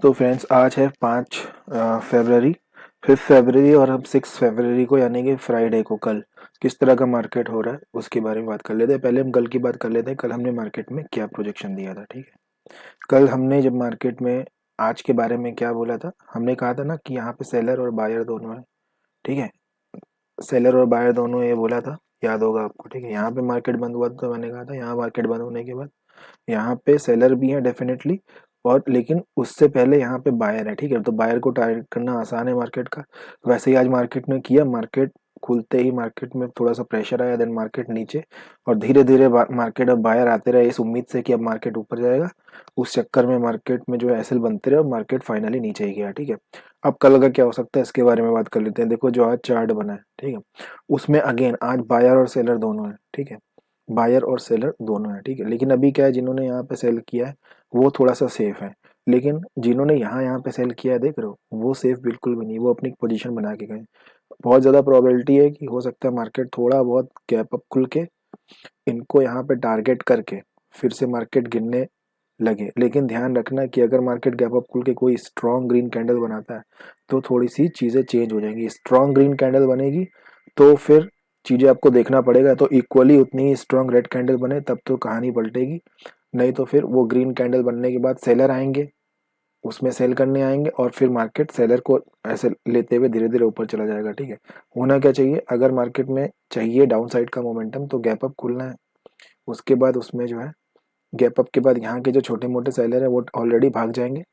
तो फ्रेंड्स आज है 5 फरवरी 5 फरवरी और हम 6 फरवरी को यानी कि फ्राइडे को कल किस तरह का मार्केट हो रहा है उसके बारे में बात कर लेते हैं। पहले हम कल की बात कर लेते हैं। कल हमने मार्केट में क्या प्रोजेक्शन दिया था, ठीक है। कल हमने जब मार्केट में आज के बारे में क्या बोला था, हमने कहा था ना कि यहाँ पे सेलर और बायर दोनों है, ठीक है। सेलर और बायर दोनों, ये बोला था, याद होगा आपको, ठीक है। यहाँ पे मार्केट बंद हुआ तो मैंने कहा था यहाँ मार्केट बंद होने के बाद यहाँ पे सेलर भी है डेफिनेटली, और लेकिन उससे पहले यहाँ पे बायर है, ठीक है। तो बायर को टारगेट करना आसान है मार्केट का। वैसे ही आज मार्केट में किया, मार्केट खुलते ही मार्केट में थोड़ा सा प्रेशर आया, देन मार्केट नीचे, और धीरे धीरे मार्केट अब बायर आते रहे इस उम्मीद से कि अब मार्केट ऊपर जाएगा। उस चक्कर में मार्केट में जो है एसएल बनते रहे और मार्केट फाइनली नीचे ही गया, ठीक है। अब कल का क्या हो सकता है इसके बारे में बात कर लेते हैं। देखो जो आज चार्ट बना है, ठीक है, उसमें अगेन आज बायर और सेलर दोनों है, ठीक है। बायर और सेलर दोनों है, ठीक है। लेकिन अभी क्या है, जिन्होंने यहाँ पे सेल किया है वो थोड़ा सा सेफ है, लेकिन जिन्होंने यहाँ पे सेल किया है, देख रहे हो, वो सेफ बिल्कुल भी नहीं, वो अपनी पोजीशन बना के गए। बहुत ज़्यादा प्रोबेबिलिटी है कि हो सकता है मार्केट थोड़ा बहुत गैप अप खुल के इनको यहाँ पे टारगेट करके फिर से मार्केट गिरने लगे। लेकिन ध्यान रखना कि अगर मार्केट गैप अप खुल के कोई स्ट्रॉन्ग ग्रीन कैंडल बनाता है तो थोड़ी सी चीज़ें चेंज हो जाएंगी। स्ट्रॉन्ग ग्रीन कैंडल बनेगी तो फिर चीज़ें आपको देखना पड़ेगा, तो इक्वली उतनी ही स्ट्रॉन्ग रेड कैंडल बने तब तो कहानी पलटेगी। नहीं तो फिर वो ग्रीन कैंडल बनने के बाद सेलर आएंगे, उसमें सेल करने आएंगे और फिर मार्केट सेलर को ऐसे लेते हुए धीरे धीरे ऊपर चला जाएगा, ठीक है। होना क्या चाहिए, अगर मार्केट में चाहिए डाउन साइड का मोमेंटम तो गैप अप खुलना है। उसके बाद उसमें जो है गैप अप के बाद यहाँ के जो छोटे मोटे सेलर है वो ऑलरेडी भाग जाएंगे,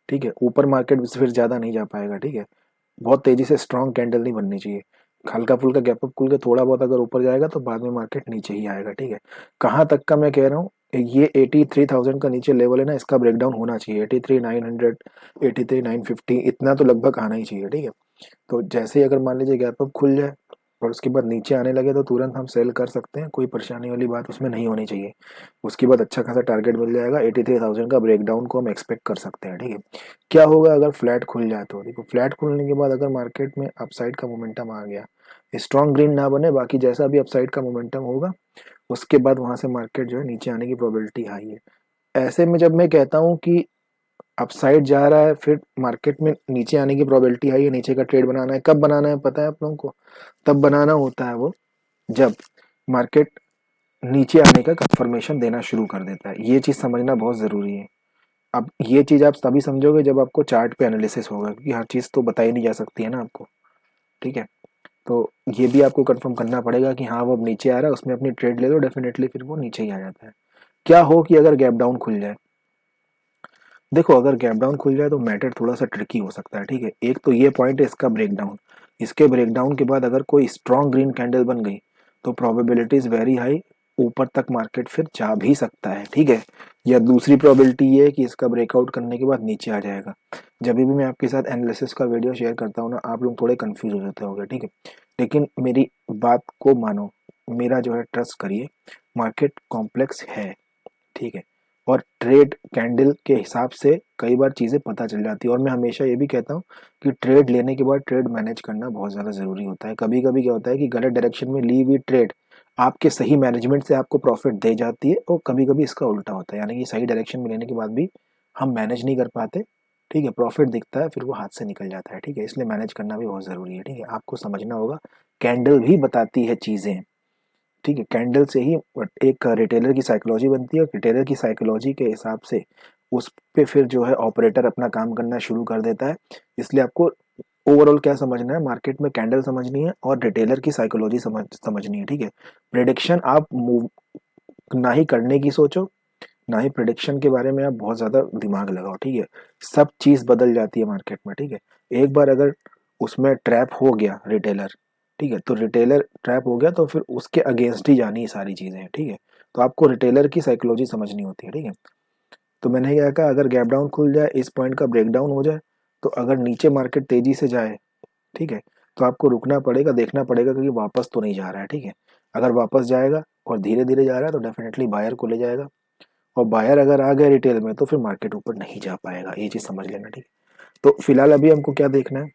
ठीक है। ऊपर मार्केट फिर ज़्यादा नहीं जा पाएगा, ठीक है। बहुत तेजी से स्ट्रॉन्ग कैंडल नहीं बननी चाहिए। हल्का फुल्का गैप अप खुल के थोड़ा बहुत अगर ऊपर जाएगा तो बाद में मार्केट नीचे ही आएगा, ठीक है। कहाँ तक का मैं कह रहा हूँ, ये 83,000 का नीचे लेवल है ना, इसका ब्रेकडाउन होना चाहिए। 83,900, 83,950 इतना तो लगभग आना ही चाहिए, ठीक है। तो जैसे ही अगर मान लीजिए गैप अप खुल जाए और उसके बाद नीचे आने लगे तो तुरंत हम सेल कर सकते हैं, कोई परेशानी वाली बात उसमें नहीं होनी चाहिए। उसके बाद अच्छा खासा टारगेट मिल जाएगा, 83,000 का ब्रेकडाउन को हम एक्सपेक्ट कर सकते हैं, ठीक है। क्या होगा अगर फ्लैट खुल जाए, तो देखो फ्लैट खुलने के बाद अगर मार्केट में अपसाइड का मोमेंटम आ गया, स्ट्रॉन्ग ग्रीन ना बने, बाकी जैसा भी अपसाइड का मोमेंटम होगा उसके बाद वहां से मार्केट जो है नीचे आने की प्रोबेबिलिटी हाई है। ऐसे में जब मैं कहता हूँ कि अपसाइड जा रहा है फिर मार्केट में नीचे आने की प्रोबेबिलिटी हाई है, नीचे का ट्रेड बनाना है, कब बनाना है पता है आप लोगों को, तब बनाना होता है वो जब मार्केट नीचे आने का कंफर्मेशन देना शुरू कर देता है। ये चीज समझना बहुत जरूरी है। अब ये चीज आप तभी समझोगे जब आपको चार्ट पे एनालिसिस होगा, क्योंकि हर चीज तो बताई नहीं जा सकती है ना आपको, ठीक है। तो ये भी आपको कंफर्म करना पड़ेगा कि हाँ वो अब नीचे आ रहा है, उसमें अपनी ट्रेड ले लो, डेफिनेटली फिर वो नीचे ही आ जाता है। क्या हो कि अगर गैप डाउन खुल जाए, देखो अगर गैप डाउन खुल जाए तो मैटर थोड़ा सा ट्रिकी हो सकता है, ठीक है। एक तो ये पॉइंट है इसका ब्रेकडाउन, इसके ब्रेकडाउन के बाद अगर कोई स्ट्रॉन्ग ग्रीन कैंडल बन गई तो प्रोबेबिलिटी इज वेरी हाई, ऊपर तक मार्केट फिर जा भी सकता है, ठीक है। या दूसरी प्रोबेबिलिटी ये है कि इसका ब्रेकआउट करने के बाद नीचे आ जाएगा। जब भी मैं आपके साथ एनालिसिस का वीडियो शेयर करता हूँ ना, आप लोग थोड़े कंफ्यूज हो जाते होंगे, ठीक है। लेकिन मेरी बात को मानो, मेरा जो है ट्रस्ट करिए, मार्केट कॉम्प्लेक्स है, ठीक है। और ट्रेड कैंडल के हिसाब से कई बार चीज़ें पता चल जाती है। और मैं हमेशा ये भी कहता हूँ कि ट्रेड लेने के बाद ट्रेड मैनेज करना बहुत ज़्यादा ज़रूरी होता है। कभी कभी क्या होता है कि गलत डायरेक्शन में ली हुई ट्रेड आपके सही मैनेजमेंट से आपको प्रॉफिट दे जाती है, और कभी कभी इसका उल्टा होता है, यानी कि सही डायरेक्शन में लेने के बाद भी हम मैनेज नहीं कर पाते, ठीक है। प्रॉफिट दिखता है फिर वो हाथ से निकल जाता है, ठीक है। इसलिए मैनेज करना भी बहुत ज़रूरी है, ठीक है। आपको समझना होगा कैंडल भी बताती है चीज़ें, ठीक है। कैंडल से ही एक रिटेलर की साइकोलॉजी बनती है, और रिटेलर की साइकोलॉजी के हिसाब से उस पे फिर जो है ऑपरेटर अपना काम करना शुरू कर देता है। इसलिए आपको ओवरऑल क्या समझना है, मार्केट में कैंडल समझनी है और रिटेलर की साइकोलॉजी समझनी है, ठीक है। प्रिडिक्शन आप मूव ना ही करने की सोचो, ना ही प्रिडिक्शन के बारे में आप बहुत ज़्यादा दिमाग लगाओ, ठीक है। सब चीज़ बदल जाती है मार्केट में, ठीक है। एक बार अगर उसमें ट्रैप हो गया रिटेलर, ठीक है, तो रिटेलर ट्रैप हो गया तो फिर उसके अगेंस्ट ही जानी है सारी चीज़ें, ठीक है। तो आपको रिटेलर की साइकोलॉजी समझनी होती है, ठीक है। तो मैंने क्या कहा, अगर गैप डाउन खुल जाए, इस पॉइंट का ब्रेक डाउन हो जाए, तो अगर नीचे मार्केट तेजी से जाए, ठीक है, तो आपको रुकना पड़ेगा, देखना पड़ेगा क्योंकि वापस तो नहीं जा रहा है, ठीक है। अगर वापस जाएगा और धीरे धीरे जा रहा है तो डेफिनेटली बायर को ले जाएगा, और बायर अगर आ गया रिटेल में तो फिर मार्केट ऊपर नहीं जा पाएगा, ये चीज समझ लेना, ठीक है। तो फिलहाल अभी हमको क्या देखना है,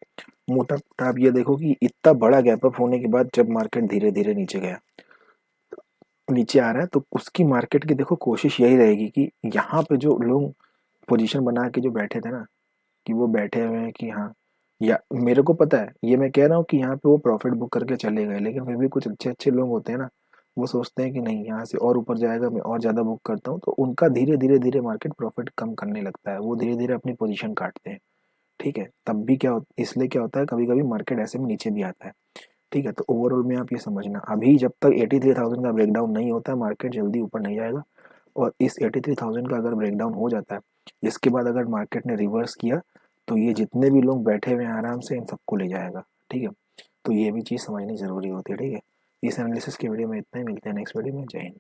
मोटा मोटा आप ये देखो कि इतना बड़ा गैप अप होने के बाद जब मार्केट धीरे धीरे नीचे गया, नीचे आ रहा है, तो उसकी मार्केट की देखो कोशिश यही रहेगी कि यहाँ पे जो लोग पोजीशन बना के जो बैठे थे ना, कि वो बैठे हुए हैं कि हाँ, या मेरे को पता है, ये मैं कह रहा हूँ कि यहाँ पे वो प्रॉफिट बुक करके चले गए, लेकिन फिर भी कुछ अच्छे अच्छे लोग होते हैं ना, वो सोचते हैं कि नहीं यहाँ से और ऊपर जाएगा, मैं और ज़्यादा बुक करता हूँ, तो उनका धीरे धीरे धीरे मार्केट प्रॉफिट कम करने लगता है, वो धीरे धीरे अपनी पोजीशन काटते हैं। ठीक है, तब भी क्या इसलिए क्या होता है, कभी कभी मार्केट ऐसे में नीचे भी आता है। ठीक है, तो ओवरऑल में आप ये समझना, अभी जब तक 83,000 का ब्रेकडाउन नहीं होता है, मार्केट जल्दी ऊपर नहीं जाएगा। और इस 83,000 का अगर ब्रेकडाउन हो जाता है, इसके बाद अगर मार्केट ने रिवर्स किया, तो ये जितने भी लोग बैठे हुए हैं आराम से इन सबको ले जाएगा। ठीक है, तो ये भी चीज़ समझनी ज़रूरी होती है। ठीक है, इस एनालिसिस की वीडियो में इतना ही, मिलते हैं नेक्स्ट वीडियो में। जय हिंद।